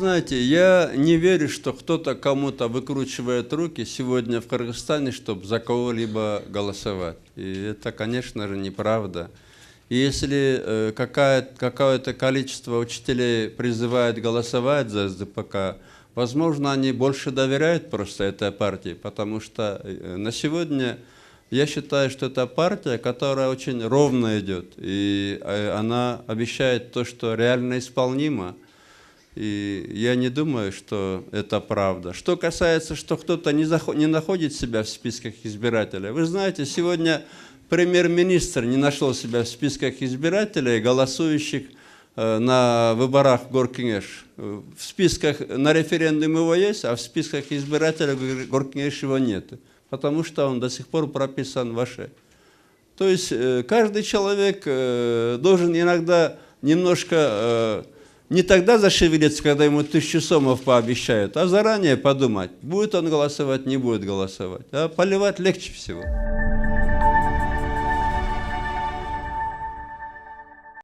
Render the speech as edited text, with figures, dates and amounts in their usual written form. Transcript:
знаете, я не верю, что кто-то кому-то выкручивает руки сегодня в Кыргызстане, чтобы за кого-либо голосовать. И это, конечно же, неправда. И если какое-то количество учителей призывает голосовать за СДПК, возможно, они больше доверяют просто этой партии, потому что на сегодня я считаю, что это партия, которая очень ровно идет, и она обещает то, что реально исполнимо. И я не думаю, что это правда. Что касается, что кто-то не находит себя в списках избирателей. Вы знаете, сегодня премьер-министр не нашел себя в списках избирателей, голосующих на выборах в Горкеңеш. В списках на референдум его есть, а в списках избирателей Горкеңеш его нет. Потому что он до сих пор прописан в Аше. То есть каждый человек должен иногда немножко не тогда зашевелиться, когда ему 1000 сомов пообещают, а заранее подумать, будет он голосовать, не будет голосовать. А поливать легче всего.